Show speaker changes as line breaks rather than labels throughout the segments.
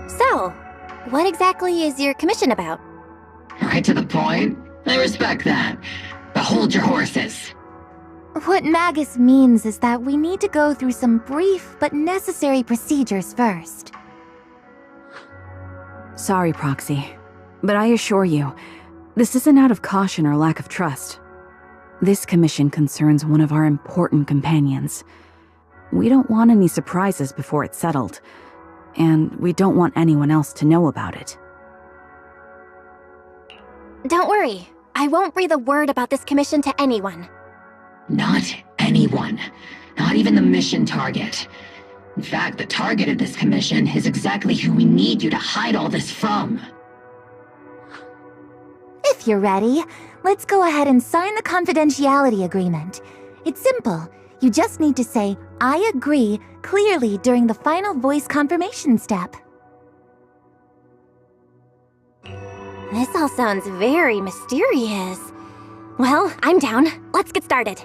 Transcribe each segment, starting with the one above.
So, what exactly is your commission about?
Right to the point. I respect that. But hold your horses.
What Magus means is that we need to go through some brief but necessary procedures first.
Sorry, Proxy, but I assure you, this isn't out of caution or lack of trust. This commission concerns one of our important companions. We don't want any surprises before it's settled, and we don't want anyone else to know about it.
Don't worry, I won't breathe a word about this commission to anyone.
Not anyone. Not even the mission target. In fact, the target of this commission is exactly who we need you to hide all this from.
If you're ready, let's go ahead and sign the confidentiality agreement. It's simple. You just need to say, "I agree," clearly during the final voice confirmation step. This all sounds very mysterious. Well, I'm down. Let's get started.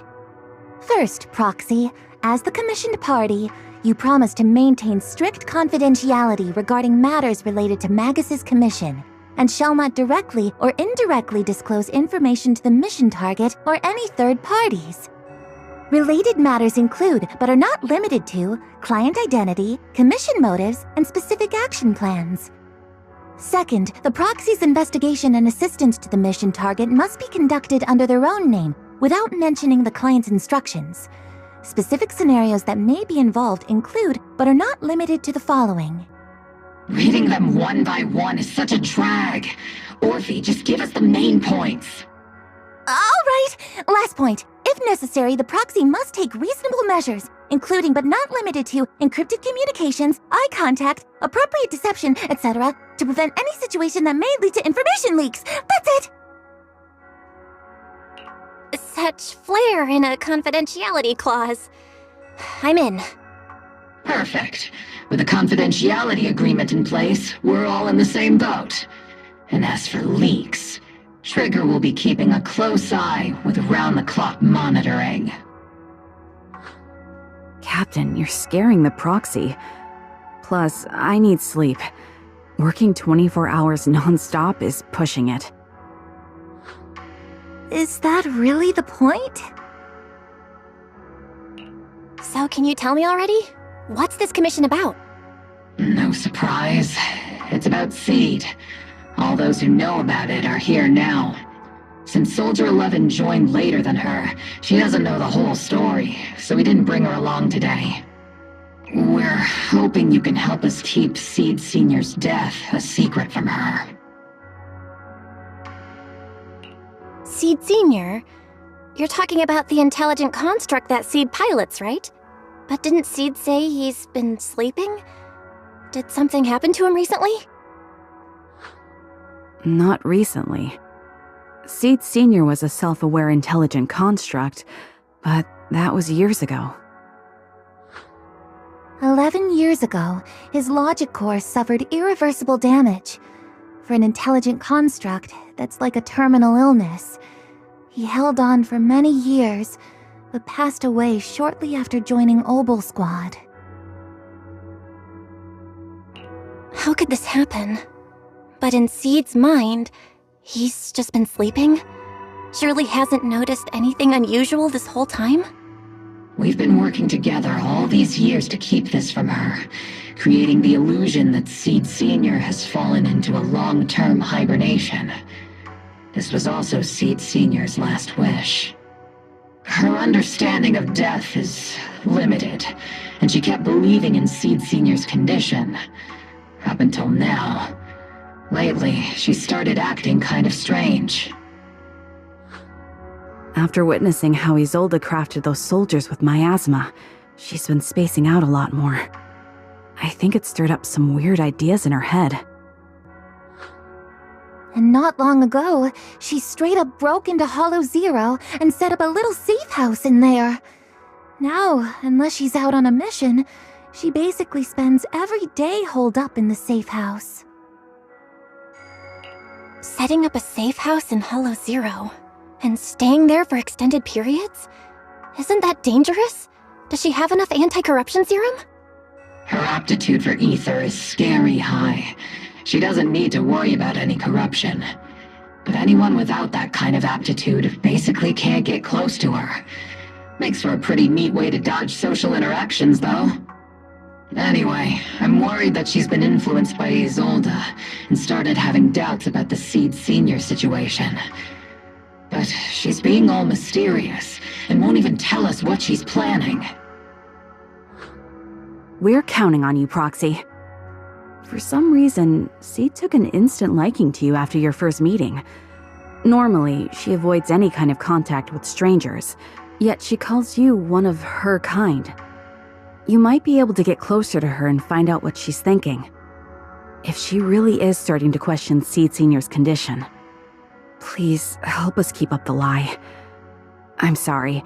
First, Proxy, as the commissioned party, you promise to maintain strict confidentiality regarding matters related to Magus's commission, and shall not directly or indirectly disclose information to the mission target or any third parties. Related matters include, but are not limited to, client identity, commission motives, and specific action plans. Second, the proxy's investigation and assistance to the mission target must be conducted under their own name, without mentioning the client's instructions. Specific scenarios that may be involved include, but are not limited to the following.
Reading them one by one is such a drag. Orphe, just give us the main points.
All right, last point. If necessary, the proxy must take reasonable measures, including but not limited to encrypted communications, eye contact, appropriate deception, etc., to prevent any situation that may lead to information leaks. That's it! Such flair in a confidentiality clause. I'm in.
Perfect. With a confidentiality agreement in place, we're all in the same boat. And as for leaks, Trigger will be keeping a close eye with round-the-clock monitoring.
Captain, you're scaring the proxy. Plus, I need sleep. Working 24 hours non-stop is pushing it.
Is that really the point? So can you tell me already? What's this commission about?
No surprise. It's about Seed. All those who know about it are here now. Since Soldier 11 joined later than her, she doesn't know the whole story, so we didn't bring her along today. We're hoping you can help us keep Seed Senior's death a secret from her.
Seed Senior? You're talking about the intelligent construct that Seed pilots, right? But didn't Seed say he's been sleeping? Did something happen to him recently?
Not recently. Seed Senior was a self-aware intelligent construct, but that was years ago.
11 years ago, his logic core suffered irreversible damage. For an intelligent construct, that's like a terminal illness. He held on for many years, but passed away shortly after joining Obel Squad. How could this happen? But in Seed's mind, he's just been sleeping? Surely hasn't noticed anything unusual this whole time?
We've been working together all these years to keep this from her, creating the illusion that Seed Senior has fallen into a long-term hibernation. This was also Seed Senior's last wish. Her understanding of death is limited, and she kept believing in Seed Senior's condition. Up until now. Lately, she started acting kind of strange.
After witnessing how Isolde crafted those soldiers with miasma, she's been spacing out a lot more. I think it stirred up some weird ideas in her head.
And not long ago, she straight up broke into Hollow Zero and set up a little safe house in there. Now, unless she's out on a mission, she basically spends every day holed up in the safe house. Setting up a safe house in Hollow Zero and staying there for extended periods? Isn't that dangerous? Does she have enough anti-corruption serum?
Her aptitude for ether is scary high. She doesn't need to worry about any corruption. But anyone without that kind of aptitude basically can't get close to her. Makes for a pretty neat way to dodge social interactions, though. Anyway, I'm worried that she's been influenced by Isolde and started having doubts about the Seed Senior situation. But she's being all mysterious and won't even tell us what she's planning.
We're counting on you, Proxy. For some reason, Seed took an instant liking to you after your first meeting. Normally, she avoids any kind of contact with strangers, yet she calls you one of her kind. You might be able to get closer to her and find out what she's thinking. If she really is starting to question Seed Senior's condition, please help us keep up the lie. I'm sorry.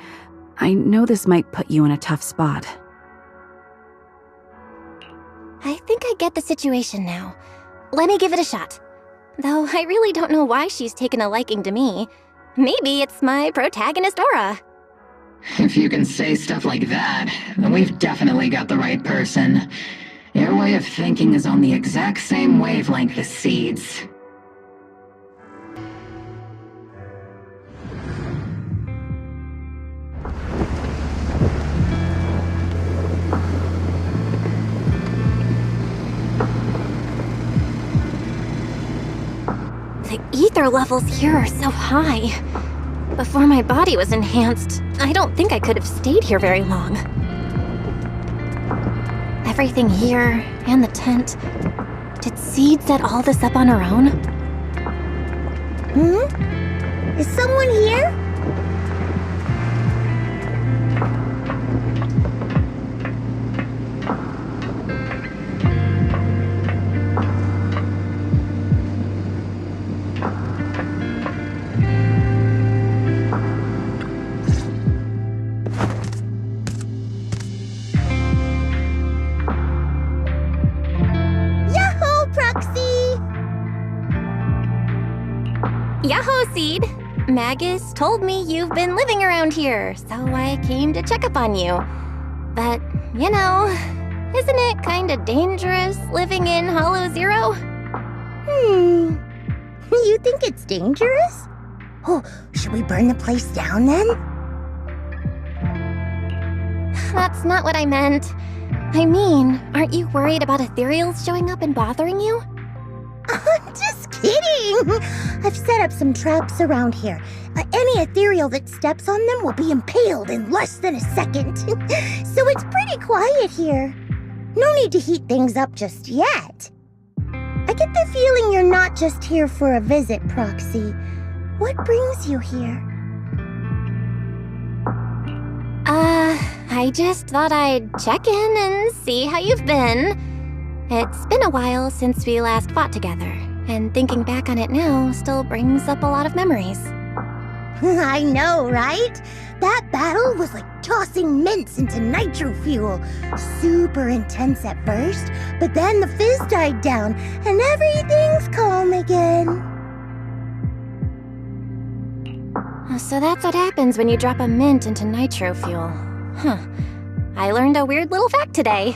I know this might put you in a tough spot.
I think I get the situation now. Let me give it a shot. Though I really don't know why she's taken a liking to me. Maybe it's my protagonist aura.
If you can say stuff like that, then we've definitely got the right person. Your way of thinking is on the exact same wavelength as Seed's.
The ether levels here are so high. Before my body was enhanced, I don't think I could have stayed here very long. Everything here, and the tent. Did Seed set all this up on her own?
Is someone here?
Yahoo, Seed! Magus told me you've been living around here, so I came to check up on you. But, you know, isn't it kinda dangerous living in Hollow Zero?
You think it's dangerous? Oh, should we burn the place down then?
That's not what I meant. I mean, aren't you worried about ethereals showing up and bothering you?
Just kidding! I've set up some traps around here. Any ethereal that steps on them will be impaled in less than a second. So it's pretty quiet here. No need to heat things up just yet. I get the feeling you're not just here for a visit, Proxy. What brings you here?
I just thought I'd check in and see how you've been. It's been a while since we last fought together, and thinking back on it now still brings up a lot of memories.
I know, right? That battle was like tossing mints into nitro fuel. Super intense at first, but then the fizz died down, and everything's calm again.
So that's what happens when you drop a mint into nitro fuel. Huh. I learned a weird little fact today.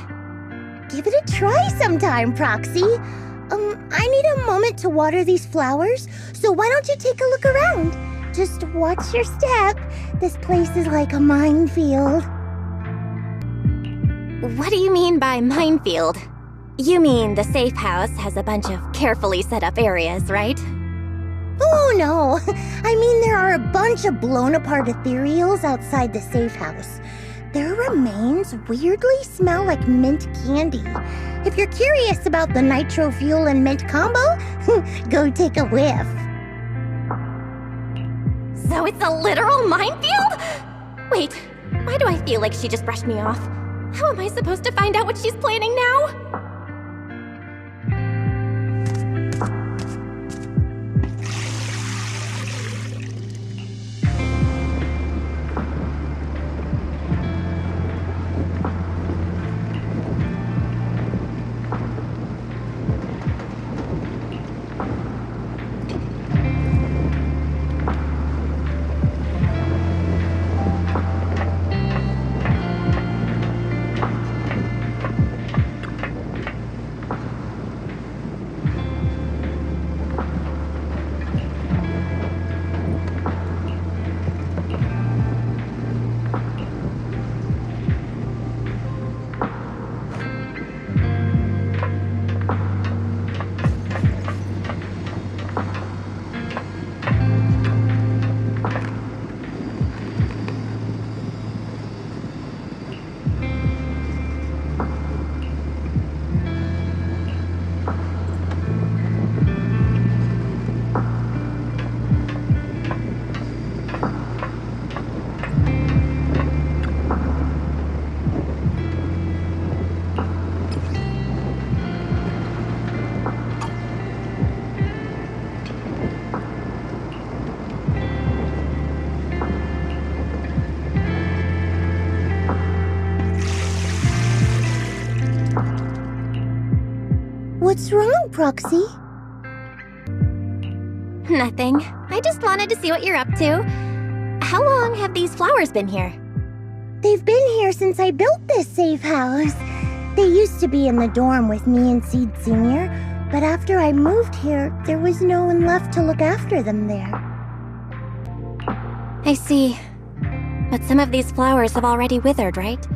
Give it a try sometime, Proxy. I need a moment to water these flowers, so why don't you take a look around? Just watch your step. This place is like a minefield.
What do you mean by minefield? You mean the safe house has a bunch of carefully set up areas, right?
Oh, no. I mean, there are a bunch of blown-apart ethereals outside the safe house. Their remains weirdly smell like mint candy. If you're curious about the nitro fuel and mint combo, go take a whiff.
So it's a literal minefield? Wait, why do I feel like she just brushed me off? How am I supposed to find out what she's planning now?
What's wrong, Proxy?
Nothing. I just wanted to see what you're up to. How long have these flowers been here?
They've been here since I built this safe house. They used to be in the dorm with me and Seed Sr., but after I moved here, there was no one left to look after them there.
I see. But some of these flowers have already withered, right?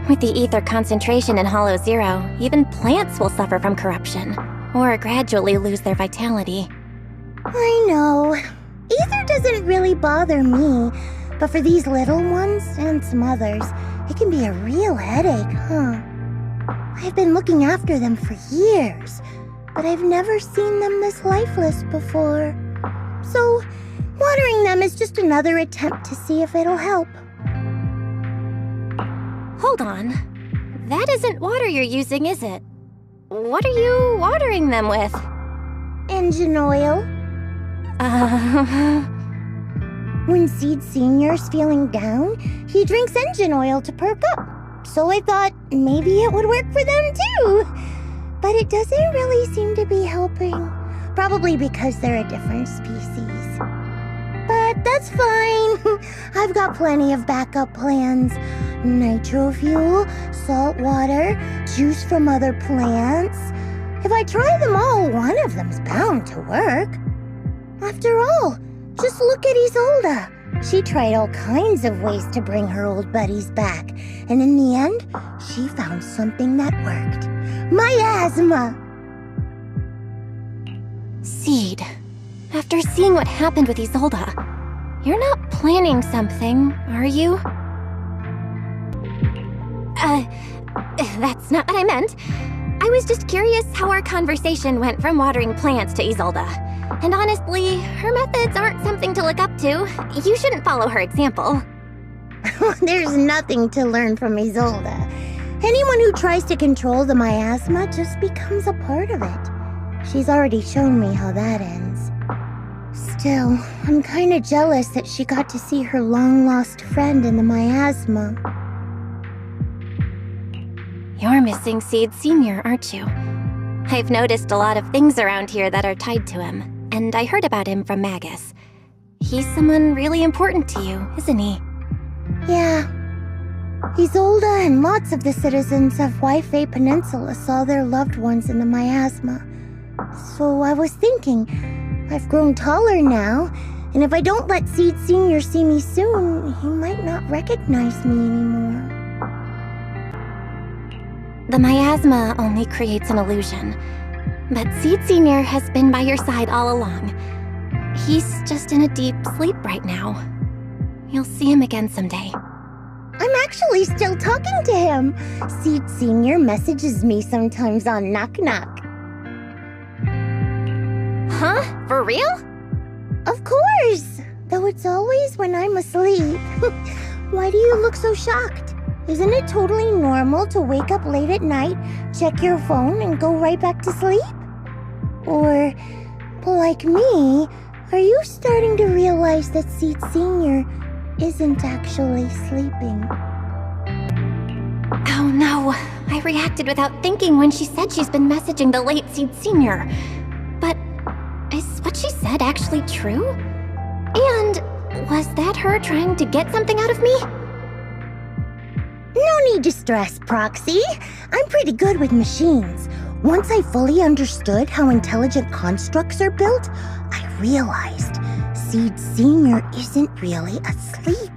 With the ether concentration in Hollow Zero, even plants will suffer from corruption, or gradually lose their vitality.
I know. Ether doesn't really bother me, but for these little ones, and some others, it can be a real headache, huh? I've been looking after them for years, but I've never seen them this lifeless before. So, watering them is just another attempt to see if it'll help.
Hold on. That isn't water you're using, is it? What are you watering them with?
Engine oil. When Seed Senior's feeling down, he drinks engine oil to perk up. So I thought maybe it would work for them too. But it doesn't really seem to be helping. Probably because they're a different species. But that's fine. I've got plenty of backup plans. Nitro fuel, salt water, juice from other plants. If I try them all, one of them's bound to work. After all, just look at Isolde. She tried all kinds of ways to bring her old buddies back, and in the end, she found something that worked. Miasma!
Seed, after seeing what happened with Isolde, you're not planning something, are you? That's not what I meant. I was just curious how our conversation went from watering plants to Isolde. And honestly, her methods aren't something to look up to. You shouldn't follow her example.
There's nothing to learn from Isolde. Anyone who tries to control the miasma just becomes a part of it. She's already shown me how that ends. Still, I'm kinda jealous that she got to see her long-lost friend in the miasma.
You're missing Seed Senior, aren't you? I've noticed a lot of things around here that are tied to him, and I heard about him from Magus. He's someone really important to you, isn't he?
Yeah. Isolde and lots of the citizens of Wi-Fi Peninsula saw their loved ones in the miasma. So I was thinking, I've grown taller now, and if I don't let Seed Senior see me soon, he might not recognize me anymore.
The miasma only creates an illusion, but Seed Senior has been by your side all along. He's just in a deep sleep right now. You'll see him again someday.
I'm actually still talking to him. Seed Senior messages me sometimes on Knock Knock.
Huh? For real?
Of course! Though it's always when I'm asleep. Why do you look so shocked? Isn't it totally normal to wake up late at night, check your phone, and go right back to sleep? Or, like me, are you starting to realize that Seed Senior isn't actually sleeping?
Oh no, I reacted without thinking when she said she's been messaging the late Seed Senior. But is what she said actually true? And was that her trying to get something out of me?
No need to stress, Proxy. I'm pretty good with machines. Once I fully understood how intelligent constructs are built, I realized Seed Senior isn't really asleep.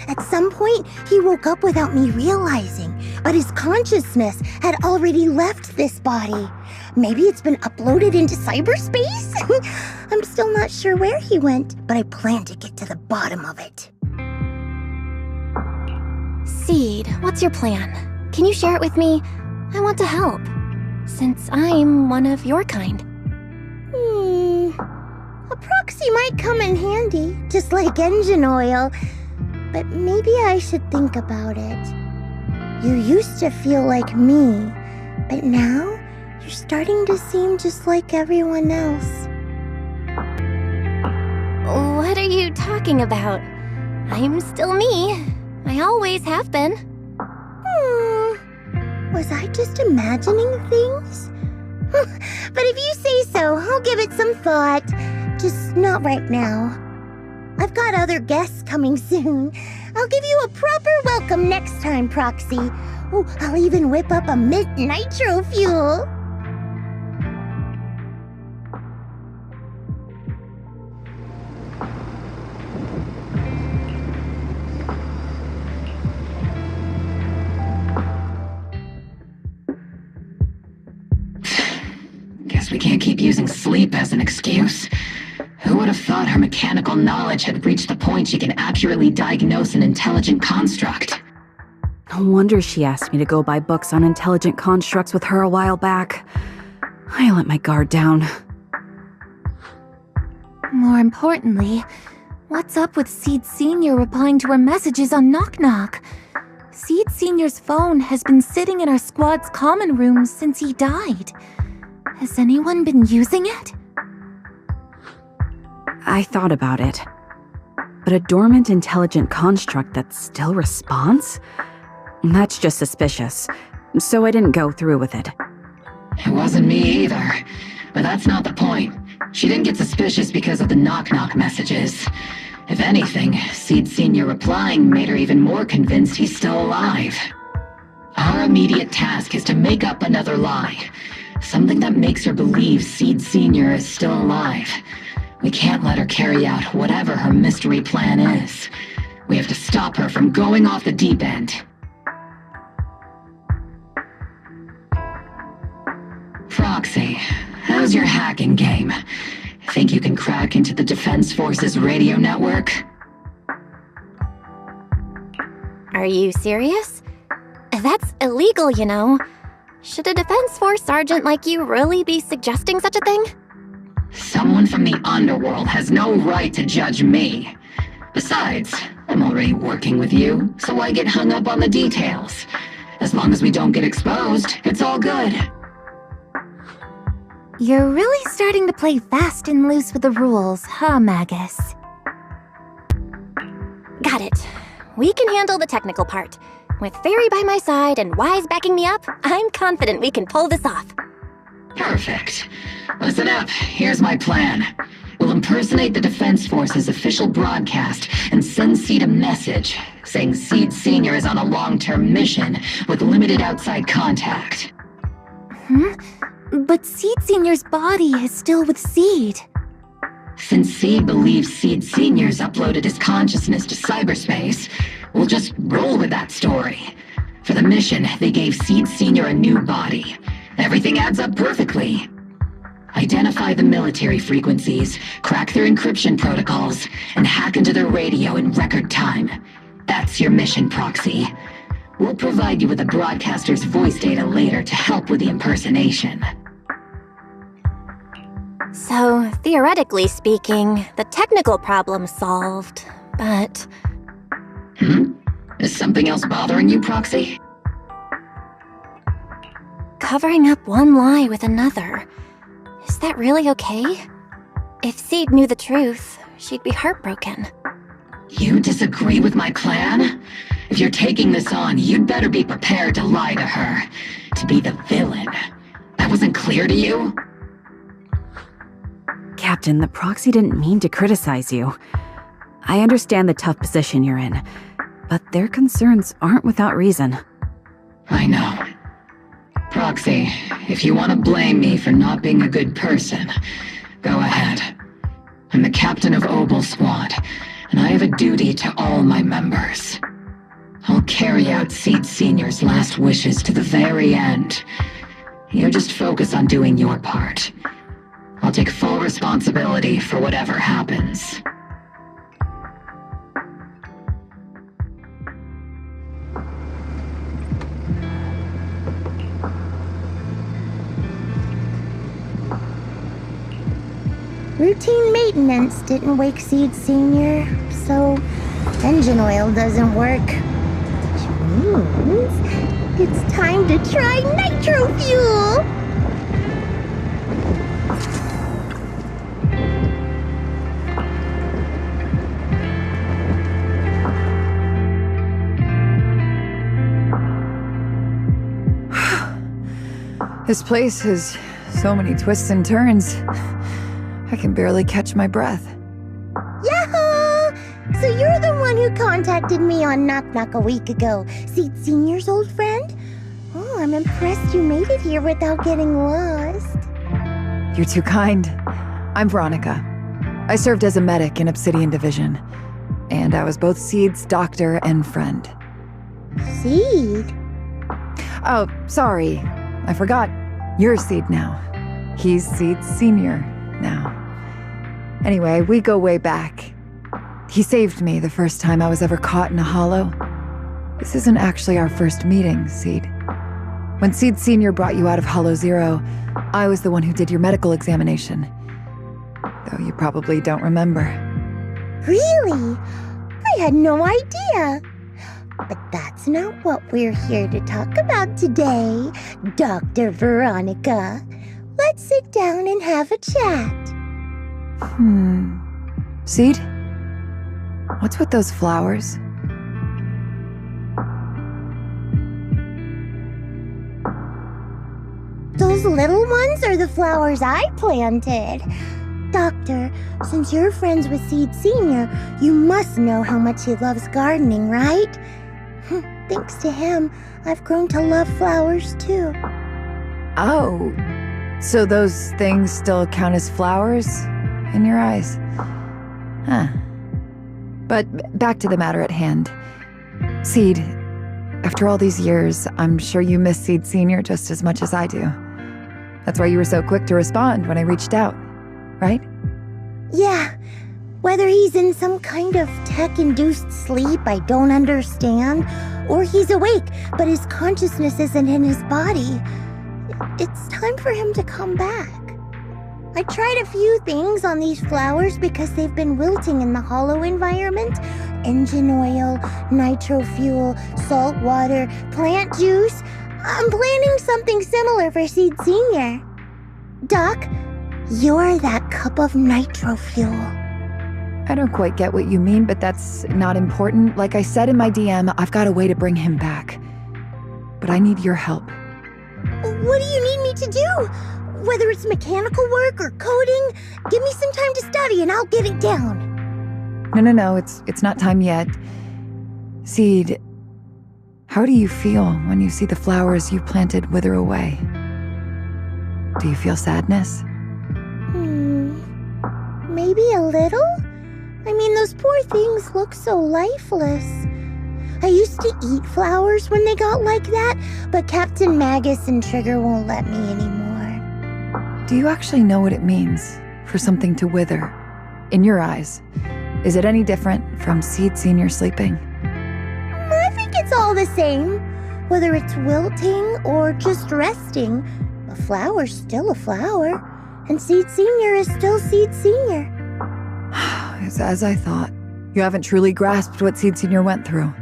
At some point, he woke up without me realizing, but his consciousness had already left this body. Maybe it's been uploaded into cyberspace? I'm still not sure where he went, but I plan to get to the bottom of it.
Seed, what's your plan? Can you share it with me? I want to help, since I'm one of your kind.
A proxy might come in handy, just like engine oil. But maybe I should think about it. You used to feel like me, but now you're starting to seem just like everyone else.
What are you talking about? I'm still me. I always have been.
Was I just imagining things? But if you say so, I'll give it some thought. Just not right now. I've got other guests coming soon. I'll give you a proper welcome next time, Proxy. Oh, I'll even whip up a mint nitro fuel.
Guess we can't keep using sleep as an excuse. Who would have thought her mechanical knowledge had reached the point she can accurately diagnose an intelligent construct?
No wonder she asked me to go buy books on intelligent constructs with her a while back. I let my guard down.
More importantly, what's up with Seed Senior replying to her messages on Knock Knock? Seed Senior's phone has been sitting in our squad's common room since he died. Has anyone been using it?
I thought about it. But a dormant intelligent construct that still responds? That's just suspicious, so I didn't go through with it.
It wasn't me either, but that's not the point. She didn't get suspicious because of the knock-knock messages. If anything, Seed Senior replying made her even more convinced he's still alive. Our immediate task is to make up another lie. Something that makes her believe Seed Senior is still alive. We can't let her carry out whatever her mystery plan is. We have to stop her from going off the deep end. Proxy, how's your hacking game? Think you can crack into the Defense Force's radio network?
Are you serious? That's illegal, you know. Should a Defense Force sergeant like you really be suggesting such a thing?
Someone from the underworld has no right to judge me. Besides, I'm already working with you, so why get hung up on the details? As long as we don't get exposed, it's all good.
You're really starting to play fast and loose with the rules, huh, Magus? Got it. We can handle the technical part. With Fairy by my side and Wise backing me up, I'm confident we can pull this off.
Perfect. Listen up, here's my plan. We'll impersonate the Defense Force's official broadcast and send Seed a message saying Seed Senior is on a long-term mission with limited outside contact.
But Seed Senior's body is still with Seed.
Since Seed believes Seed Senior's uploaded his consciousness to cyberspace, we'll just roll with that story. For the mission, they gave Seed Senior a new body. Everything adds up perfectly. Identify the military frequencies, crack their encryption protocols, and hack into their radio in record time. That's your mission, Proxy. We'll provide you with the broadcaster's voice data later to help with the impersonation.
So, theoretically speaking, the technical problem's solved, but...
Is something else bothering you, Proxy?
Covering up one lie with another. Is that really okay? If Seed knew the truth, she'd be heartbroken.
You disagree with my plan? If you're taking this on, you'd better be prepared to lie to her. To be the villain. That wasn't clear to you?
Captain, the Proxy didn't mean to criticize you. I understand the tough position you're in, but their concerns aren't without reason.
I know. Proxy, if you want to blame me for not being a good person, go ahead. I'm the captain of Obel Squad, and I have a duty to all my members. I'll carry out Seed Senior's last wishes to the very end. You just focus on doing your part. I'll take full responsibility for whatever happens.
Routine maintenance didn't wake Seed Senior, so engine oil doesn't work. Which means it's time to try nitro fuel!
This place has so many twists and turns. I can barely catch my breath.
Yahoo! So you're the one who contacted me on Knock Knock a week ago, Seed Senior's old friend? Oh, I'm impressed you made it here without getting lost.
You're too kind. I'm Veronica. I served as a medic in Obsidian Division, and I was both Seed's doctor and friend.
Seed?
Oh, sorry. I forgot. You're Seed now. He's Seed Senior now. Anyway, we go way back. He saved me the first time I was ever caught in a hollow. This isn't actually our first meeting, Seed. When Seed Senior brought you out of Hollow Zero, I was the one who did your medical examination. Though you probably don't remember.
Really? I had no idea. But that's not what we're here to talk about today, Dr. Veronica. Let's sit down and have a chat.
Seed? What's with those flowers?
Those little ones are the flowers I planted. Doctor, since you're friends with Seed Senior, you must know how much he loves gardening, right? Thanks to him, I've grown to love flowers too.
Oh, so those things still count as flowers in your eyes? Huh. But back to the matter at hand. Seed, after all these years, I'm sure you miss Seed Senior just as much as I do. That's why you were so quick to respond when I reached out, right?
Yeah. Whether he's in some kind of tech-induced sleep I don't understand, or he's awake, but his consciousness isn't in his body, it's time for him to come back. I tried a few things on these flowers because they've been wilting in the hollow environment. Engine oil, nitro fuel, salt water, plant juice. I'm planning something similar for Seed Senior. Doc, you're that cup of nitro fuel.
I don't quite get what you mean, but that's not important. Like I said in my DM, I've got a way to bring him back. But I need your help.
What do you need me to do? Whether it's mechanical work or coding, give me some time to study and I'll get it down.
No, it's not time yet. Seed, how do you feel when you see the flowers you planted wither away? Do you feel sadness?
Maybe a little? I mean, those poor things look so lifeless. I used to eat flowers when they got like that, but Captain Magus and Trigger won't let me anymore.
Do you actually know what it means for something to wither? In your eyes, is it any different from Seed Senior sleeping?
I think it's all the same. Whether it's wilting or just resting, a flower's still a flower, and Seed Senior is still Seed Senior.
It's as I thought. You haven't truly grasped what Seed Senior went through.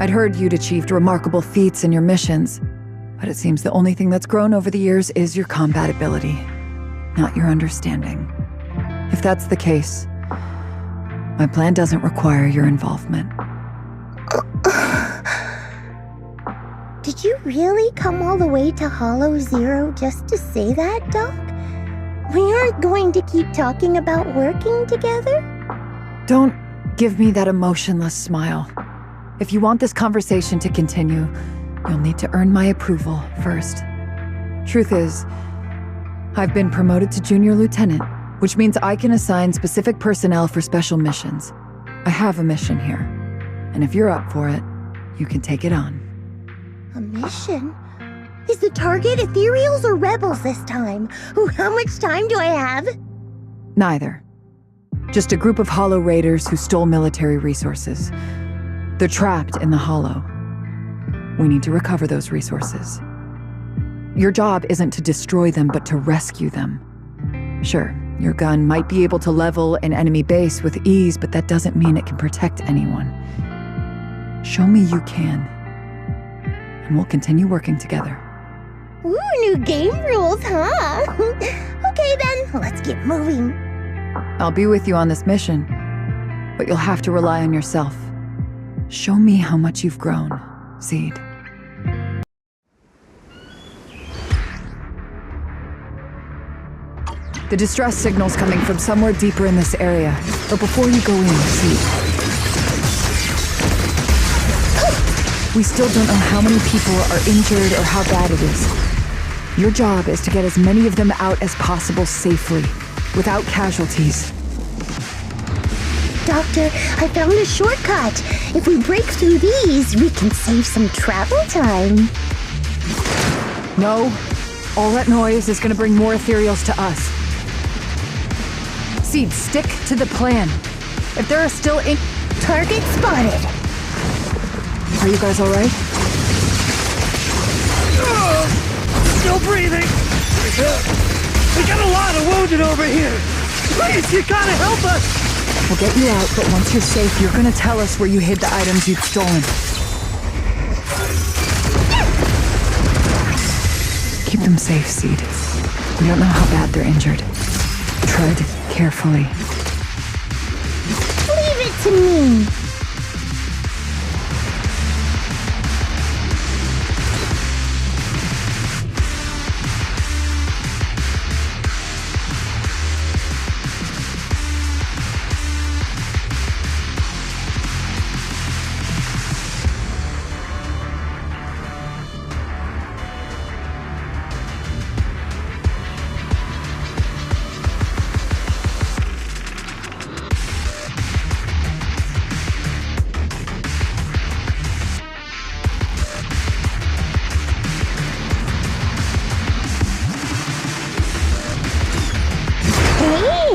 I'd heard you'd achieved remarkable feats in your missions, but it seems the only thing that's grown over the years is your combat ability, not your understanding. If that's the case, my plan doesn't require your involvement.
Did you really come all the way to Hollow Zero just to say that, Doc? We aren't going to keep talking about working together?
Don't give me that emotionless smile. If you want this conversation to continue, you'll need to earn my approval first. Truth is, I've been promoted to junior lieutenant, which means I can assign specific personnel for special missions. I have a mission here, and if you're up for it, you can take it on.
A mission? Is the target Ethereals or Rebels this time? How much time do I have?
Neither. Just a group of Hollow Raiders who stole military resources. They're trapped in the Hollow. We need to recover those resources. Your job isn't to destroy them, but to rescue them. Sure, your gun might be able to level an enemy base with ease, but that doesn't mean it can protect anyone. Show me you can, and we'll continue working together.
Ooh, new game rules, huh? Okay then, let's get moving.
I'll be with you on this mission, but you'll have to rely on yourself. Show me how much you've grown, Seed. The distress signal's coming from somewhere deeper in this area, but before you go in, Seed. We still don't know how many people are injured or how bad it is. Your job is to get as many of them out as possible safely, without casualties.
Doctor, I found a shortcut. If we break through these, we can save some travel time.
No, all that noise is gonna bring more Ethereals to us. Seed, stick to the plan. If there are still
Target spotted.
Are you guys alright?
Still breathing. We got a lot of wounded over here. Please, you gotta help us.
We'll get you out, but once you're safe, you're gonna tell us where you hid the items you've stolen. Keep them safe, Seed. We don't know how bad they're injured. Tread carefully.
Leave it to me.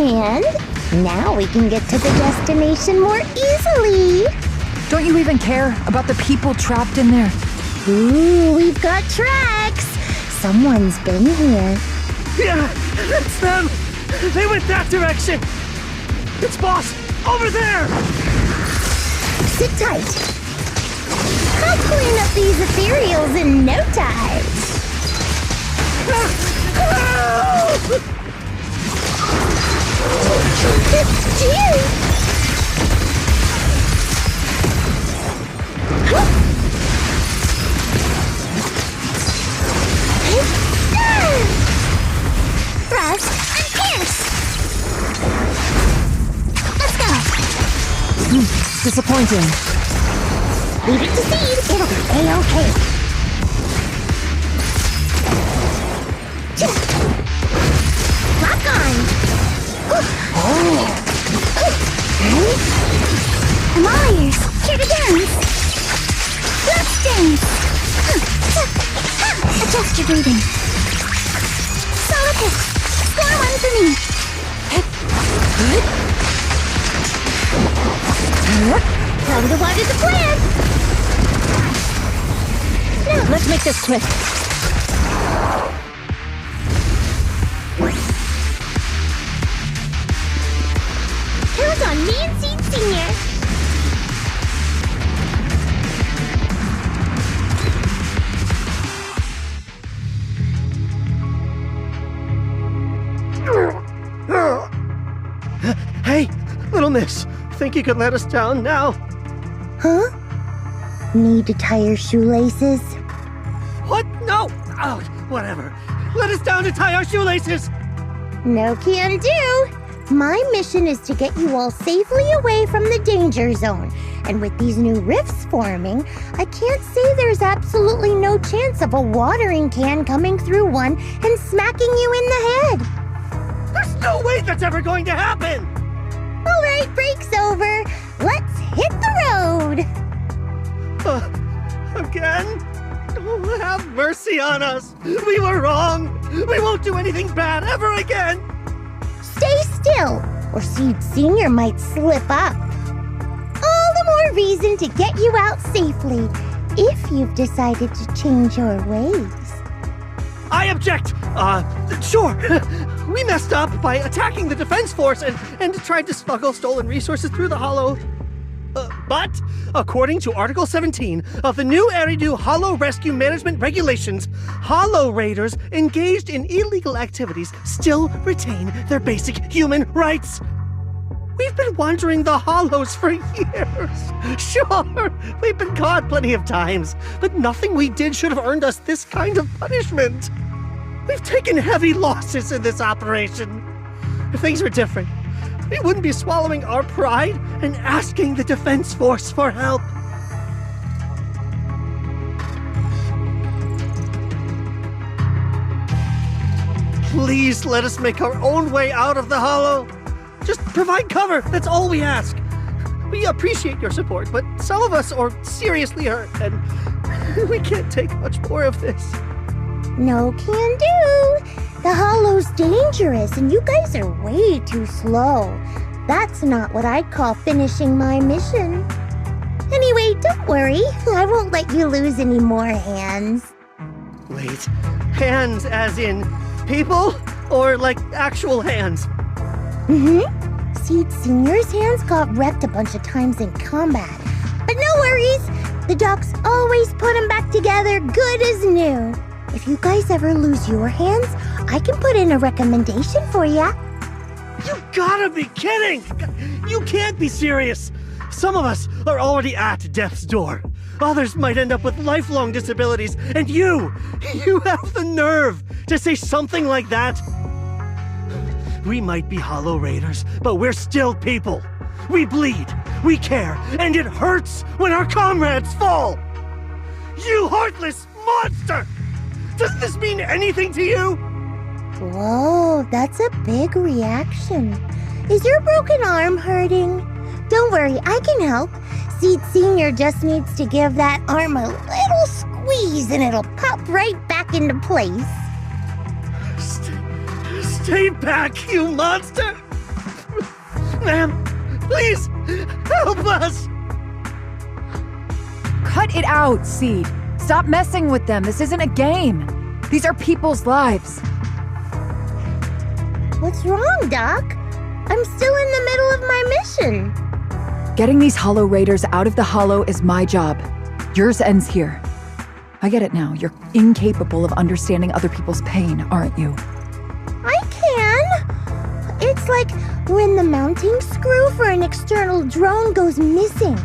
And now we can get to the destination more easily.
Don't you even care about the people trapped in there?
Ooh, we've got tracks. Someone's been here.
Yeah, it's them. They went that direction. It's Boss, over there.
Sit tight. I'll clean up these ethereals in no time. It's you! Thrust and pierce! Let's go!
Disappointing.
Leave it to Seed, it'll be A-okay. Lock on! I'm all ears. Here to dance. Let's dance. Adjust your breathing. Solid hit. Score one for me. Time to water the plant. Now let's make this quick. Count on me and Seed Senior.
miss. Think you could let us down now?
Huh? Need to tie your shoelaces?
What? No! Oh, whatever. Let us down to tie our shoelaces!
No can do. My mission is to get you all safely away from the danger zone. And with these new rifts forming, I can't say there's absolutely no chance of a watering can coming through one and smacking you in the head.
There's no way that's ever going to happen!
All right, break's over. Let's hit the road.
Again? Oh, have mercy on us. We were wrong. We won't do anything bad ever again.
Stay still, or Seed Senior might slip up. All the more reason to get you out safely, if you've decided to change your ways.
I object! Sure. We messed up by attacking the defense force and tried to smuggle stolen resources through the Hollow. But, according to Article 17 of the new Eridu Hollow Rescue Management Regulations, Hollow Raiders engaged in illegal activities still retain their basic human rights. We've been wandering the Hollows for years. Sure, we've been caught plenty of times, but nothing we did should have earned us this kind of punishment. We've taken heavy losses in this operation. If things were different, we wouldn't be swallowing our pride and asking the defense force for help. Please let us make our own way out of the Hollow. Just provide cover, that's all we ask. We appreciate your support, but some of us are seriously hurt, and we can't take much more of this.
No can do. The Hollow's dangerous, and you guys are way too slow. That's not what I'd call finishing my mission. Anyway, don't worry. I won't let you lose any more hands.
Wait, hands as in people? Or like actual hands?
Mm-hmm. Seed Senior's hands got wrecked a bunch of times in combat. But no worries. The docs always put them back together good as new. If you guys ever lose your hands, I can put in a recommendation for ya.
You gotta be kidding! You can't be serious! Some of us are already at death's door. Others might end up with lifelong disabilities, and you have the nerve to say something like that? We might be Hollow Raiders, but we're still people. We bleed, we care, and it hurts when our comrades fall! You heartless monster! Does this mean anything to you?
Whoa, that's a big reaction. Is your broken arm hurting? Don't worry, I can help. Seed Senior just needs to give that arm a little squeeze and it'll pop right back into place.
Stay back, you monster! Ma'am, please, help us!
Cut it out, Seed. Stop messing with them. This isn't a game. These are people's lives.
What's wrong, Doc? I'm still in the middle of my mission.
Getting these Hollow Raiders out of the Hollow is my job. Yours ends here. I get it now. You're incapable of understanding other people's pain, aren't you?
I can. It's like when the mounting screw for an external drone goes missing.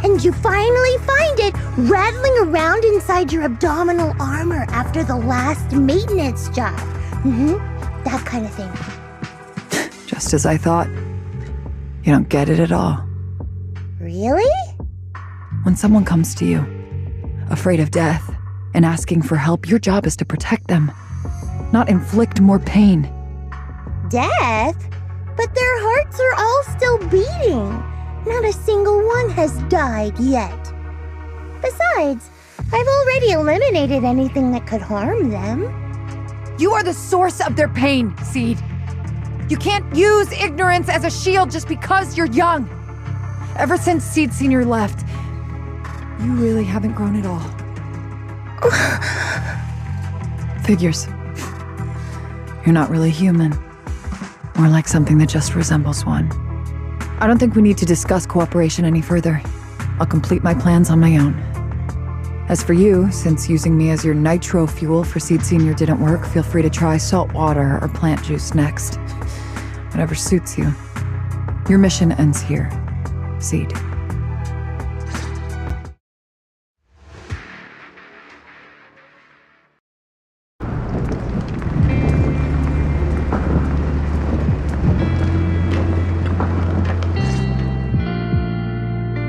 And you finally find it rattling around inside your abdominal armor after the last maintenance job. Mm-hmm. That kind of thing.
Just as I thought. You don't get it at all.
Really?
When someone comes to you, afraid of death, and asking for help, your job is to protect them, not inflict more pain.
Death? But their hearts are all still beating. Not a single one has died yet. Besides, I've already eliminated anything that could harm them.
You are the source of their pain, Seed. You can't use ignorance as a shield just because you're young. Ever since Seed Senior left, you really haven't grown at all. Figures. You're not really human. More like something that just resembles one. I don't think we need to discuss cooperation any further. I'll complete my plans on my own. As for you, since using me as your nitro fuel for Seed Senior didn't work, feel free to try salt water or plant juice next. Whatever suits you. Your mission ends here, Seed.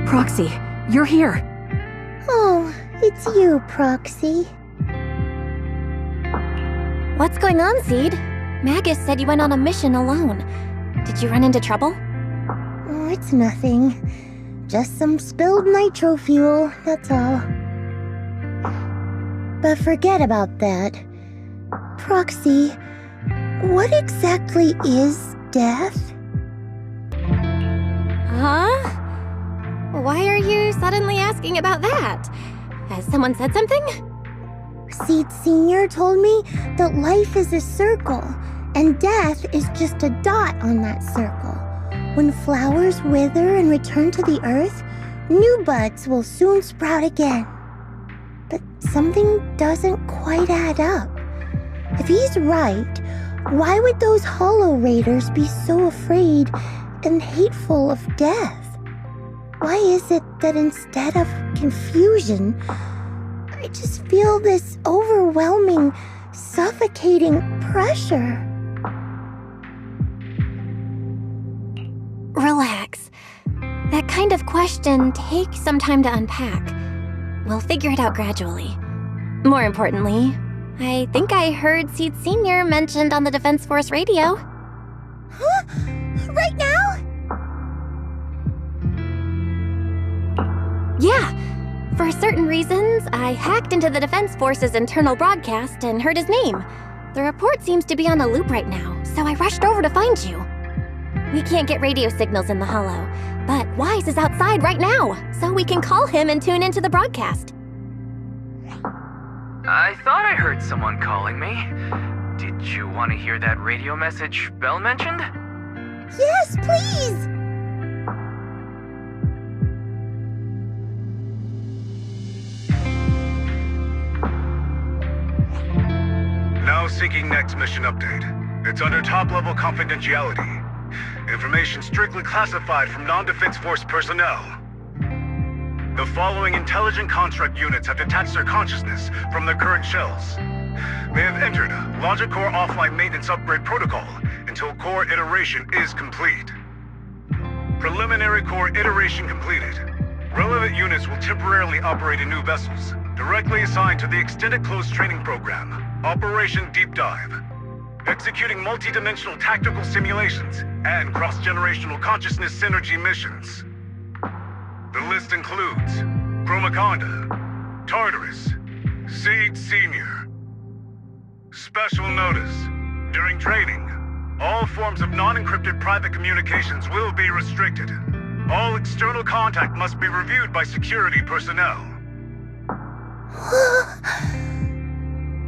Proxy, you're here.
Oh, it's you, Proxy.
What's going on, Seed? Magus said you went on a mission alone. Did you run into trouble?
Oh, it's nothing. Just some spilled nitro fuel, that's all. But forget about that. Proxy, what exactly is death?
Huh? Why are you suddenly asking about that? Has someone said something?
Seed Senior told me that life is a circle, and death is just a dot on that circle. When flowers wither and return to the earth, new buds will soon sprout again. But something doesn't quite add up. If he's right, why would those Hollow Raiders be so afraid and hateful of death? Why is it that instead of confusion, I just feel this overwhelming, suffocating pressure?
Relax. That kind of question takes some time to unpack. We'll figure it out gradually. More importantly, I think I heard Seed Senior mentioned on the Defense Force radio.
Huh? Right now?
Yeah. For certain reasons, I hacked into the Defense Force's internal broadcast and heard his name. The report seems to be on a loop right now, so I rushed over to find you. We can't get radio signals in the Hollow, but Wise is outside right now, so we can call him and tune into the broadcast.
I thought I heard someone calling me. Did you want to hear that radio message Belle mentioned?
Yes, please!
Now seeking next mission update. It's under top-level confidentiality. Information strictly classified from non-Defense Force personnel. The following intelligent construct units have detached their consciousness from their current shells. They have entered Logic Core offline maintenance upgrade protocol until core iteration is complete. Preliminary core iteration completed. Relevant units will temporarily operate in new vessels, directly assigned to the extended closed training program, Operation Deep Dive. Executing multi-dimensional tactical simulations and cross-generational consciousness synergy missions. The list includes Chromaconda, Tartarus, Seed Senior. Special notice. During training, all forms of non-encrypted private communications will be restricted. All external contact must be reviewed by security personnel.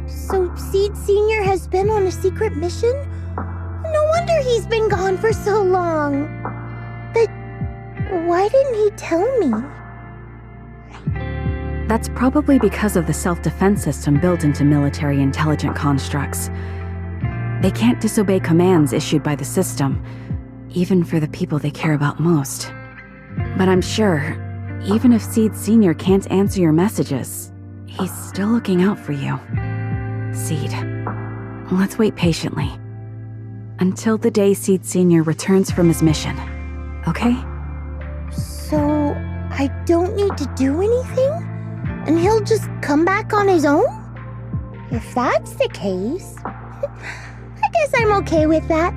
So Seed Senior has been on a secret mission? No wonder he's been gone for so long. But why didn't he tell me?
That's probably because of the self-defense system built into military intelligent constructs. They can't disobey commands issued by the system, even for the people they care about most. But I'm sure, even if Seed Senior can't answer your messages, he's still looking out for you. Seed, let's wait patiently. Until the day Seed Senior returns from his mission, okay?
So I don't need to do anything? And he'll just come back on his own? If that's the case, I guess I'm okay with that.